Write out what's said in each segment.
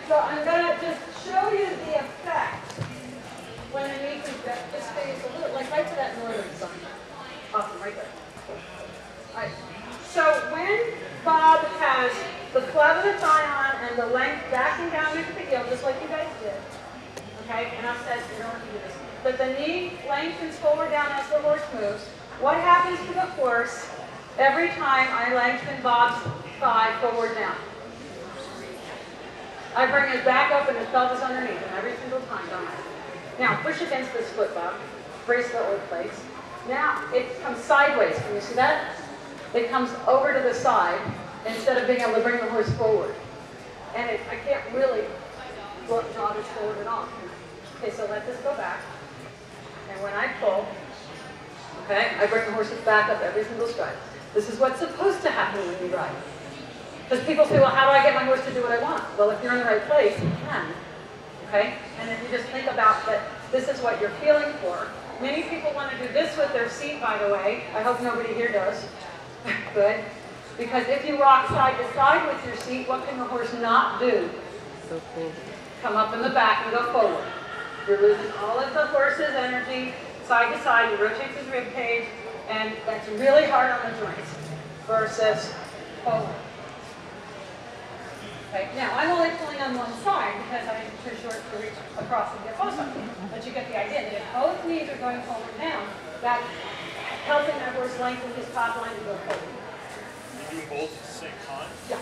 So I'm going to just show you the effect when the knee can just face a little, like right to that northern side. Awesome, right there. All right. So when Bob has the flat of the thigh on and the length backing down into the heel, just like you guys did, okay, and I said you don't have to do this, but the knee lengthens forward down as the horse moves, what happens to the horse every time I lengthen Bob's thigh forward down? I bring his back up and his pelvis underneath him every single time, don't I? Now, push against this foot, Bob. Brace the old place. Now, it comes sideways. Can you see that? It comes over to the side instead of being able to bring the horse forward. And I can't really draw this forward at all. Okay, so let this go back. And when I pull, okay, I bring the horse's back up every single stride. This is what's supposed to happen when you ride. Because people say, well, how do I get my horse to do what I want? Well, if you're in the right place, you can. Okay? And if you just think about that, this is what you're feeling for. Many people want to do this with their seat, by the way. I hope nobody here does. Good. Because if you rock side to side with your seat, what can the horse not do? Go forward. Come up in the back and go forward. You're losing all of the horse's energy side to side. You rotate his rib cage, and that's really hard on the joints versus forward. Okay, now I'm only pulling on one side because I'm too short to reach across and get close on it. But you get the idea that if both knees are going forward down, that's helping that horse lengthen his top line to go forward. You do both at the same time? Yeah.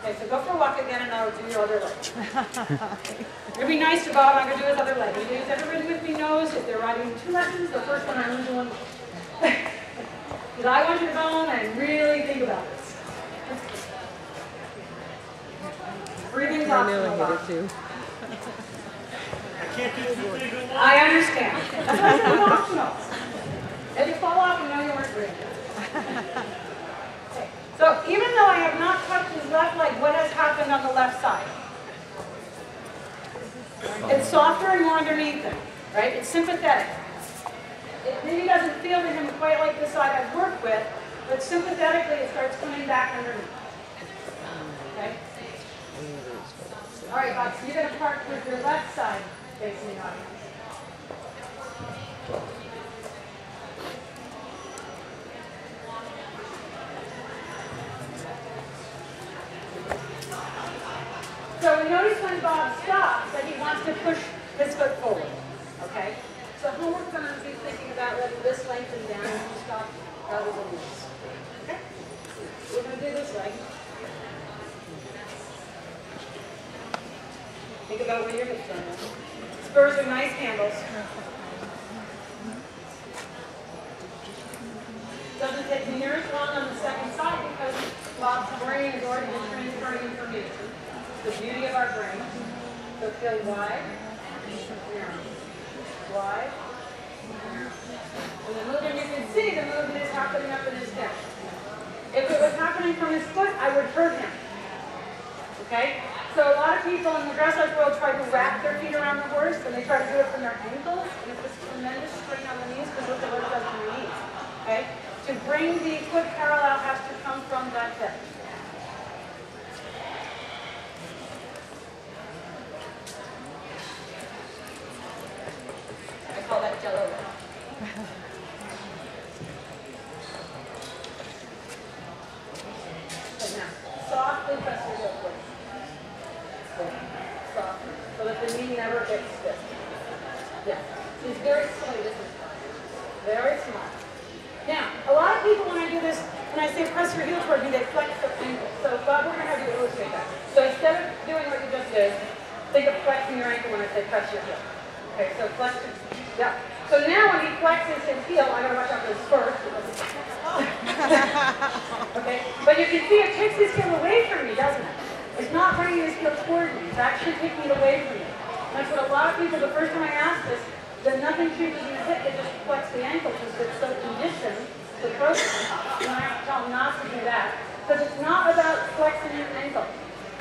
Okay, so go for a walk again and I'll do your other leg. It'll be nice to Bob, I'm going to do his other leg. Everybody with me knows if they're riding 2 lessons, the first one I'm doing. Because I want you to go home and really think about this. Breathing's optional, Bob. I can't do the big one. I understand. That's why it's optional. If you fall off, you know you weren't breathing. Okay. So even though I have not touched his left leg, what has happened on the left side? It's softer and more underneath him, right? It's sympathetic. It maybe doesn't feel to him quite like the side I've worked with, but sympathetically it starts coming back underneath. Okay? All right, Bob, so you're going to park with your left side facing the audience. So we notice when Bob stops that he wants to push his foot forward, okay? So homework's going to be thinking about letting this lengthen down and stop rather than this. Okay? We're going to do this leg. Think about where your hips are now. Spurs are nice handles. Doesn't take near as long on the second side because Bob's brain has already been transferring information. The beauty of our brain. So feel wide, narrow. Wide, narrow. And the movement, you can see the movement is happening up in his hip. If it was happening from his foot, I would hurt him. Okay? So a lot of people in the dressage world try to wrap their feet around the horse, and they try to do it from their ankles, and it's this tremendous strain on the knees because look at what it does to your knees. Okay? To bring the foot parallel has to come from that hip. I call that jello. So now, softly press your heel forward. Soft, so that the knee never gets stiff. Yeah, she's very slow this is very small. Now, a lot of people when I do this, when I say press your heel toward me, they flex their ankle. So Bob, we're going to have you illustrate that. So instead of doing what you just did, think of flexing your ankle when I say press your heel. Okay, so flex your, yeah. So now when he flexes his heel, I got to watch out for his spurs. Okay, but you can see it takes his heel away from me, doesn't it? It's not bringing his heel toward me. It's actually taking it away from me. That's what a lot of people, the first time I asked this, then nothing changes in the hip, they just flex the ankle because it's so conditioned to program. And I have to tell them not to do that. Because it's not about flexing your ankle.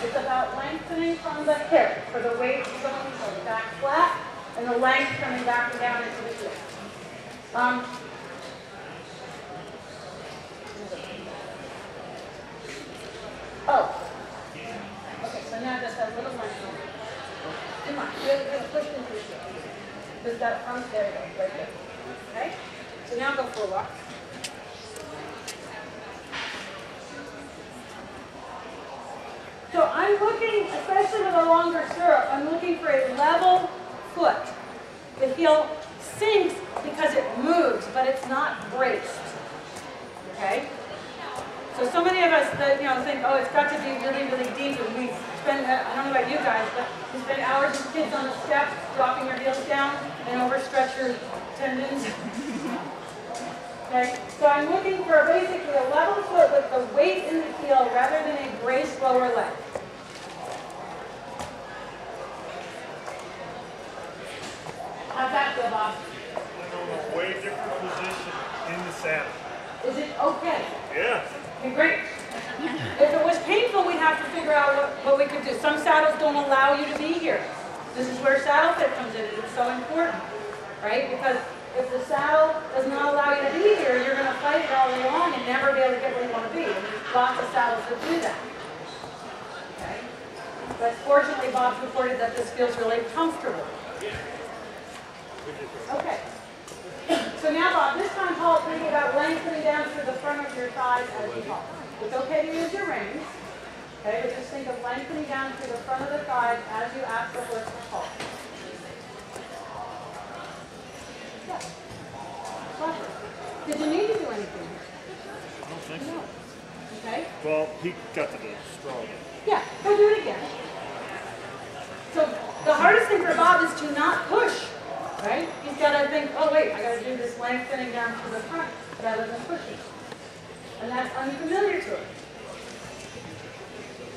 It's about lengthening from the hip for the weight going from back flat and the length coming back and down into the heel. Oh. Okay, so now just a little length. that front? There you go, right there. Okay? So now go for a walk. So I'm looking, especially with a longer stirrup, I'm looking for a level foot. The heel sinks because it moves, but it's not braced. Okay? So many of us that think, oh, it's got to be really, really deep, and we spend, I don't know about you guys, but we spend hours with kids on the steps, dropping your heels down, and overstretch your tendons. Okay? So I'm looking for basically a level foot with the weight in the heel rather than a braced lower leg. How's that feel, Bob? A way different position in the saddle. Is it okay? Yeah. Okay, great. If it was painful, we'd have to figure out what we could do. Some saddles don't allow you to be here. This is where saddle fit comes in. It's so important, right? Because if the saddle does not allow you to be here, you're going to fight it all day long and never be able to get where you want to be. And there's lots of saddles that do that. Okay? But fortunately, Bob's reported that this feels really comfortable. Okay. So now, Bob, this time Paul's thinking about lengthening down through the front of your thighs as you walk. It's okay to use your reins. Okay, but just think of lengthening down through the front of the thighs as you ask the horse to halt. Yeah. Clever. Did you need to do anything here? I don't think so. No. Okay. Well, he got to the straw. Yeah, go do it again. So the hardest thing for Bob is to not push. Right? He's got to think, oh wait, I got to do this lengthening down to the front rather than pushing. And that's unfamiliar to him.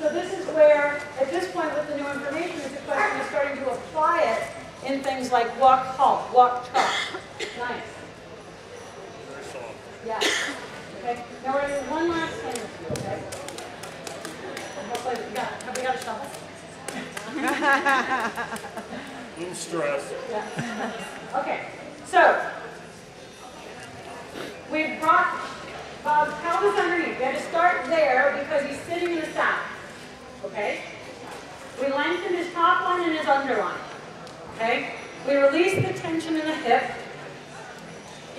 So this is where, at this point with the new information, it's a question of starting to apply it in things like walk, halt, walk, trot. Nice. Very soft. Yeah. Okay. Now we're going to do one last thing with you, okay? Hopefully, have we got a shovel? A little stress. Yeah. Okay, so we've brought Bob's pelvis underneath. We had to start there because he's sitting in the saddle. Okay? We lengthened his top line and his underline. Okay? We released the tension in the hip.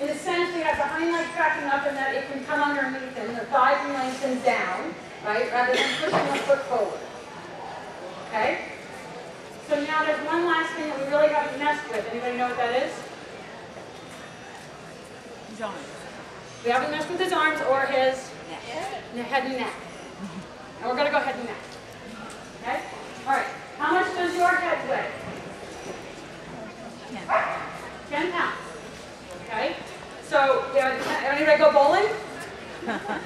In a sense, we have the hind leg cracking up and that it can come underneath him. The thigh can lengthen down, right? Rather than pushing the foot forward. Okay? So now there's one last thing that we really haven't messed with. Anybody know what that is? His arms. We haven't messed with his arms or his head and neck. And we're going to go head and neck. Okay? All right. How much does your head weigh? 10 pounds. Okay? So, anybody go bowling?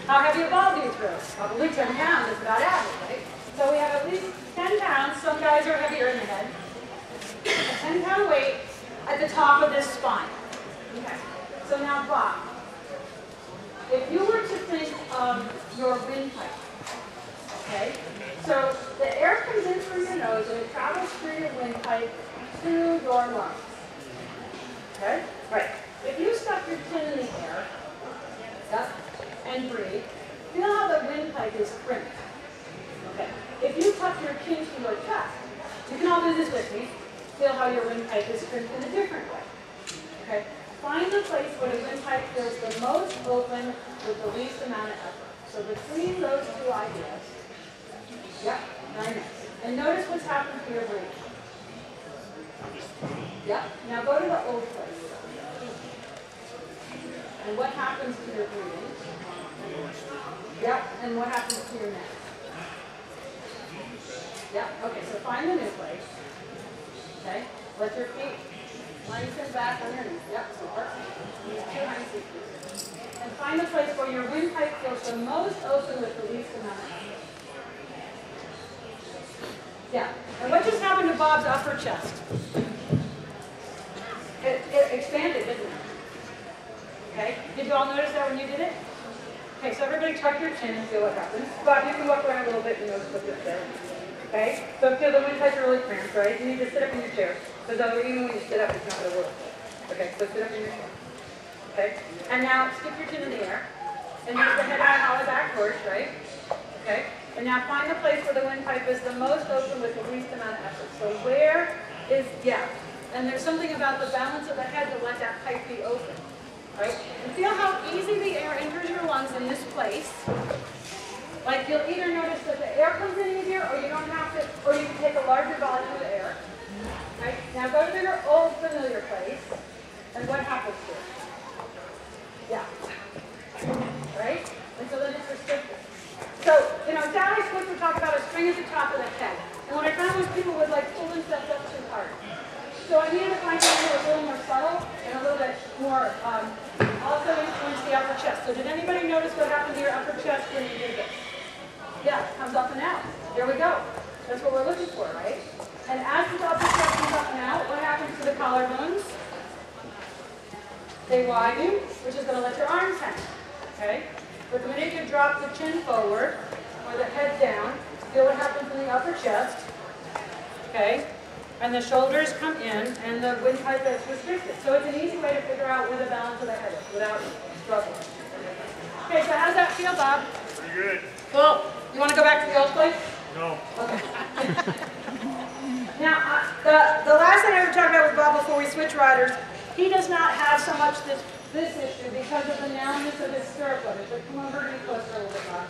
How heavy a ball do you throw? Probably 10 pounds is about average, right? So we have at least 10 pounds. Some guys are heavier in the head. A 10-pound weight at the top of this spine. Okay. So now, Bob, if you were to think of your windpipe, okay? So the air comes in through your nose and it travels through your windpipe to your lungs. Okay? Right. If you stuck your chin in the air, yep, and breathe, feel how the windpipe is crimped. Okay. If you tuck your chin to your chest, you can all do this with me. Feel how your windpipe is crimped in a different way. Okay. Find the place where the windpipe feels the most open with the least amount of effort. So between those two ideas, yep, very nice. And notice what's happened to your breathing. Yep. Now go to the old place. And what happens to your breathing? Yep. And what happens to your neck? Yep. Okay. So find the new place. Okay. Let your feet lengthen back underneath. Yep. Super. Use two hind feet. And find the place where your windpipe feels the most open with the least amount of effort. Yeah. And what just happened to Bob's upper chest? It expanded, didn't it? Okay. Did you all notice that when you did it? Okay, so everybody tuck your chin and feel what happens. Bob, you can walk around a little bit and notice what this does. Okay? So feel the windpipe are really cramped, right? You need to sit up in your chair. Because even when you sit up, it's not going to work. Okay, so sit up in your chair. Okay? And now stick your chin in the air. And use the head out, hollow back first, right? Okay? And now find the place where the windpipe is the most open with the least amount of effort. So where is, yeah, And there's something about the balance of the head to let that pipe be open, right? And feel how easy the air enters your lungs in this place. Like you'll either notice that the air comes in easier, or you don't have to, or you can take a larger volume of air. Right? Now go to your old familiar place, and what happens to it? Yeah. Right? And so then it's restricted. So, down I supposed to talk about a string at the top of the head. And what I found was people would like pull themselves up too hard. So I needed to find something that was a little more subtle and a little bit more also influence the upper chest. So did anybody notice what happened to your upper chest when you did this? Yeah, it comes up and out. There we go. That's what we're looking for, right? And as the upper chest comes up and out, what happens to the collarbones? They widen, which is going to let your arms hang. Okay? But the minute you drop the chin forward, or the head down, feel what happens in the upper chest. Okay? And the shoulders come in, and the windpipe is restricted. So it's an easy way to figure out where the balance of the head is without struggling. Okay, so how does that feel, Bob? Pretty good. Cool. You want to go back to the old place? No. Okay. Now, the last thing I ever talked about with Bob before we switch riders, he does not have so much this issue because of the narrowness of his stirrup leather. So come over to me closer a little bit, Bob.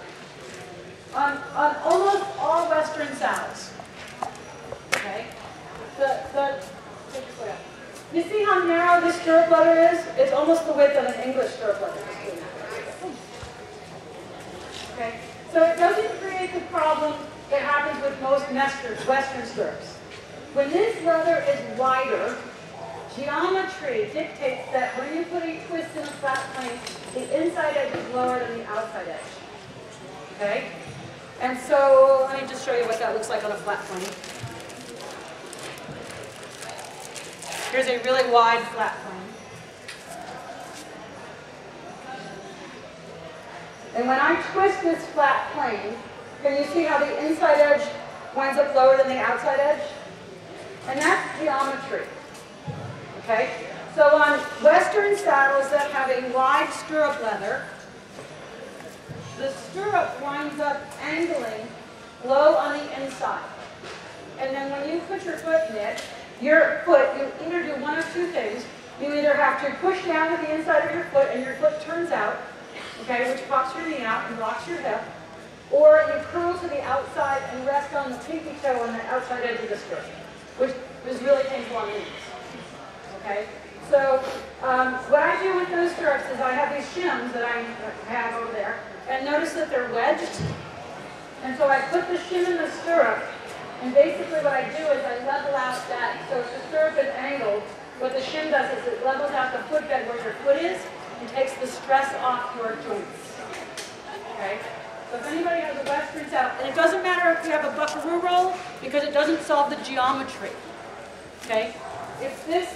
On almost all Western saddles, okay, you see how narrow this stirrup leather is? It's almost the width of an English stirrup leather. Okay, so it doesn't create the problem that happens with most Western stirrups. When this leather is wider, geometry dictates that when you put a twist in a flat plane, the inside edge is lower than the outside edge. Okay? And so, let me just show you what that looks like on a flat plane. Here's a really wide flat plane. And when I twist this flat plane, can you see how the inside edge winds up lower than the outside edge? And that's geometry. Okay? So on Western saddles that have a wide stirrup leather, the stirrup winds up angling low on the inside. And then when you put your foot in it, you either do one of two things. You either have to push down to the inside of your foot and your foot turns out, okay, which pops your knee out and blocks your hip, or you curl to the outside and rest on the pinky toe on the outside edge of the stirrup, which is really painful on the knees. Okay? So what I do with those stirrups is I have these shims that I have over there, and notice that they're wedged. And so I put the shim in the stirrup, and basically what I do is I level out that, so if the stirrup is angled, what the shim does is it levels out the footbed where your foot is, and takes the stress off your joints. Okay? So if anybody has a Western saddle, and it doesn't matter if you have a buckaroo roll, because it doesn't solve the geometry. Okay? If this